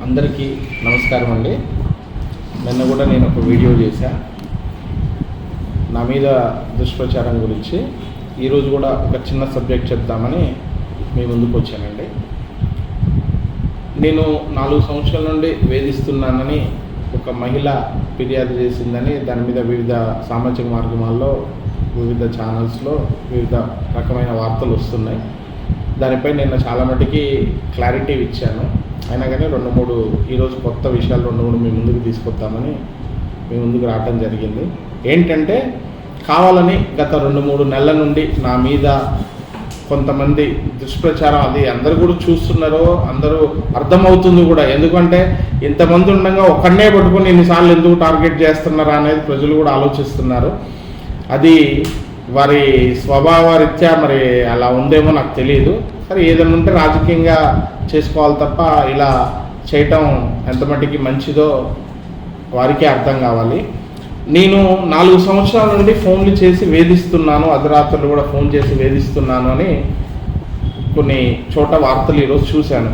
అందరికీ నమస్కారం అండి. నిన్న కూడా నేను ఒక వీడియో చేశా నా మీద దుష్ప్రచారం గురించి. ఈరోజు కూడా ఒక చిన్న సబ్జెక్ట్ చెప్దామని మీ ముందుకు వచ్చానండి. నేను 4 సంవత్సరాల నుండి వేధిస్తున్నానని ఒక మహిళ ఫిర్యాదు చేసిందని దాని మీద వివిధ సామాజిక మాధ్యమాల్లో వివిధ ఛానల్స్లో వివిధ రకమైన వార్తలు వస్తున్నాయి. దానిపై నేను చాలా మటుకి క్లారిటీ ఇచ్చాను. అయినా కానీ 2-3 ఈరోజు కొత్త విషయాలు 2-3 మీ ముందుకు తీసుకొద్దామని మీ ముందుకు రావడం జరిగింది. ఏంటంటే కావాలని గత 2-3 నెలల నుండి నా మీద కొంతమంది దుష్ప్రచారం, అది అందరూ కూడా చూస్తున్నారో అందరూ అర్థమవుతుంది కూడా. ఎందుకంటే ఇంతమంది ఉండగా ఒక్కడనే పట్టుకుని ఎన్నిసార్లు ఎందుకు టార్గెట్ చేస్తున్నారా అనేది ప్రజలు కూడా ఆలోచిస్తున్నారు. అది వారి స్వభావరీత్యా మరి అలా ఉందేమో నాకు తెలియదు. సరే, ఏదైనా ఉంటే రాజకీయంగా చేసుకోవాలి తప్ప ఇలా చేయటం ఎంత మటుకి మంచిదో వారికే అర్థం కావాలి. నేను 4 సంవత్సరాల నుండి ఫోన్లు చేసి వేధిస్తున్నాను, అర్ధరాత్రులు కూడా ఫోన్ చేసి వేధిస్తున్నాను అని కొన్ని చోట వార్తలు ఈరోజు చూశాను.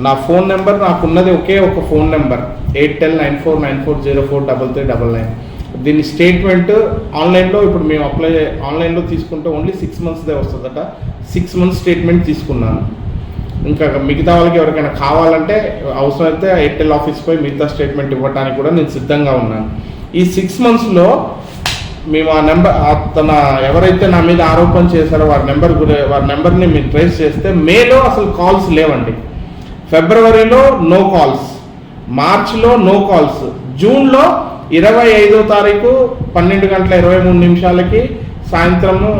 నా ఫోన్ నెంబర్, నాకున్నది ఒకే ఒక ఫోన్ నెంబర్ 819494043399. దీని స్టేట్మెంట్ ఆన్లైన్లో ఇప్పుడు మేము ఆన్లైన్లో తీసుకుంటే ఓన్లీ 6 మంత్స్దే వస్తుందట. 6 మంత్స్ స్టేట్మెంట్ తీసుకున్నాను. ఇంకా మిగతా వాళ్ళకి ఎవరికైనా కావాలంటే అవసరమైతే ఎయిర్టెల్ ఆఫీస్ పోయి మిగతా స్టేట్మెంట్ ఇవ్వడానికి కూడా నేను సిద్ధంగా ఉన్నాను. ఈ 6 మంత్స్లో మేము ఆ నెంబర్, తన ఎవరైతే నా మీద ఆరోపణ చేశారో వారి నెంబర్ని మేము ట్రేస్ చేస్తే మేలో అసలు కాల్స్ లేవండి. ఫిబ్రవరిలో నో కాల్స్, మార్చిలో నో కాల్స్, జూన్లో 25వ తారీఖు 12:23 సాయంత్రము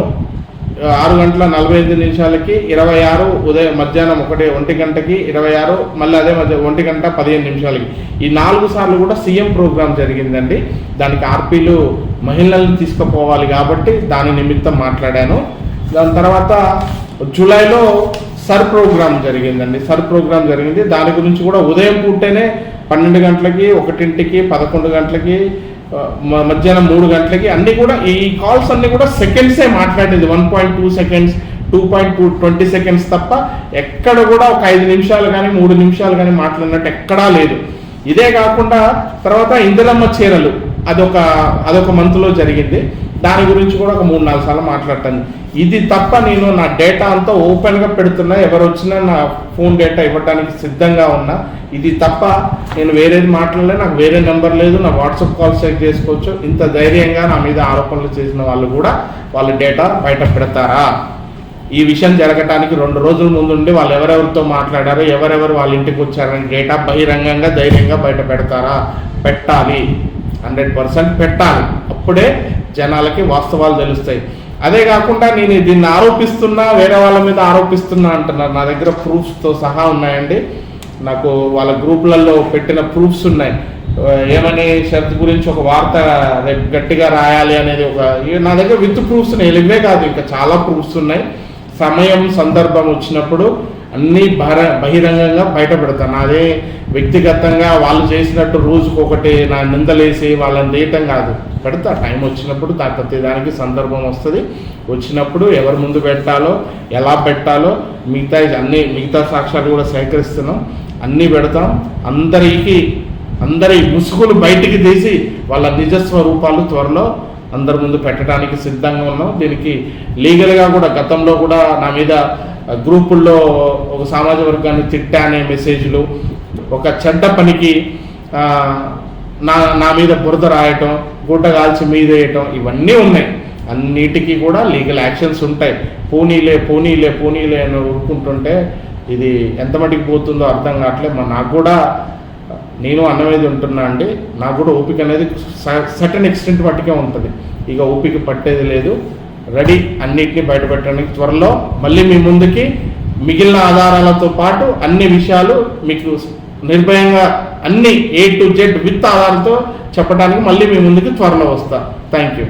6:45 26 ఉదయం మధ్యాహ్నం 1 గంటకి 26 మళ్ళీ అదే 1:15 ఈ 4 సార్లు కూడా సీఎం ప్రోగ్రాం జరిగిందండి. దానికి ఆర్పీలు మహిళలను తీసుకుపోవాలి కాబట్టి దాని నిమిత్తం మాట్లాడాను. దాని తర్వాత జూలైలో సర్ ప్రోగ్రాం జరిగిందండి. సర్ ప్రోగ్రాం జరిగింది. దాని గురించి కూడా ఉదయం పూటనే 12 గంటలకి, 1ంటికి, 11 గంటలకి, మధ్యాహ్నం 3 గంటలకి అన్నీ కూడా ఈ కాల్స్ అన్నీ కూడా సెకండ్సే మాట్లాడేది. 1.2 సెకండ్స్, 2.20 సెకండ్స్ తప్ప ఎక్కడ కూడా ఒక 5 నిమిషాలు కానీ 3 నిమిషాలు కానీ మాట్లాడినట్టు ఎక్కడా లేదు. ఇదే కాకుండా తర్వాత ఇందిరమ్మ చీరలు అదొక మంత్లో జరిగింది. దాని గురించి కూడా ఒక 3-4 సార్లు మాట్లాడతాను. ఇది తప్ప నేను నా డేటా అంతా ఓపెన్గా పెడుతున్నా, ఎవరు వచ్చినా నా ఫోన్ డేటా ఇవ్వడానికి సిద్ధంగా ఉన్నా. ఇది తప్ప నేను వేరేది మాట్లాడలే. నాకు వేరే నెంబర్ లేదు. నా వాట్సాప్ కాల్ చెక్ చేసుకోవచ్చు. ఇంత ధైర్యంగా నా మీద ఆరోపణలు చేసిన వాళ్ళు కూడా వాళ్ళ డేటా బయట పెడతారా? ఈ విషయం జరగటానికి 2 రోజుల ముందుండి వాళ్ళు ఎవరెవరితో మాట్లాడారో, ఎవరెవరు వాళ్ళ ఇంటికి వచ్చారని డేటా బహిరంగంగా ధైర్యంగా బయట పెడతారా? పెట్టాలి, 100% పెట్టాలి. అప్పుడే జనాలకి వాస్తవాలు తెలుస్తాయి. అదే కాకుండా నేను దీన్ని ఆరోపిస్తున్నా, వేరే వాళ్ళ మీద ఆరోపిస్తున్నా అంటున్నారు. నా దగ్గర ప్రూఫ్స్తో సహా ఉన్నాయండి. నాకు వాళ్ళ గ్రూపులలో పెట్టిన ప్రూఫ్స్ ఉన్నాయి. ఏమని షరత్ గురించి ఒక వార్త రేపు గట్టిగా రాయాలి అనేది నా దగ్గర విత్ ప్రూఫ్స్ ఉన్నాయి. ఇవే కాదు, ఇంకా చాలా ప్రూఫ్స్ ఉన్నాయి. సమయం సందర్భం వచ్చినప్పుడు అన్నీ బహిరంగంగా బయట పెడతాను. అదే వ్యక్తిగతంగా వాళ్ళు చేసినట్టు రోజుకొకటి నా నిందలేసి వాళ్ళని తీయటం కాదు, పెడతా. టైం వచ్చినప్పుడు ప్రతిదానికి సందర్భం వస్తుంది. వచ్చినప్పుడు ఎవరి ముందు పెట్టాలో, ఎలా పెట్టాలో, మిగతా సాక్ష్యాలు కూడా సేకరిస్తున్నాం, అన్నీ పెడతాం. అందరి ముసుగులు బయటికి తీసి వాళ్ళ నిజస్వరూపాలు త్వరలో అందరి ముందు పెట్టడానికి సిద్ధంగా ఉన్నాం. దీనికి లీగల్గా కూడా గతంలో కూడా నా మీద గ్రూపుల్లో ఒక సామాజిక వర్గాన్ని తిట్టానే మెసేజ్లు, ఒక చెడ్డ పనికి నా మీద బురద రాయటం, గుడ్డ కాల్చి మీద వేయటం, ఇవన్నీ ఉన్నాయి. అన్నిటికీ కూడా లీగల్ యాక్షన్స్ ఉంటాయి. పోనీలే అని ఊరుకుంటుంటే ఇది ఎంత మటుకు పోతుందో అర్థం కావట్లేదు. నాకు కూడా, నేను అన్నమేది ఉంటున్నా అండి, నాకు కూడా ఓపిక అనేది సర్టన్ ఎక్స్టెంట్ మట్టుకే ఉంటుంది. ఇక ఓపిక పట్టేది లేదు. రెడీ అన్నిటిని బయటపెట్టడానికి త్వరలో మళ్ళీ మీ ముందుకి మిగిలిన ఆధారాలతో పాటు అన్ని విషయాలు మీకు నిర్భయంగా అన్ని A to Z విత్ ఆధారంతో చెప్పడానికి మళ్ళీ మీ ముందుకి త్వరలో వస్తా. Thank you.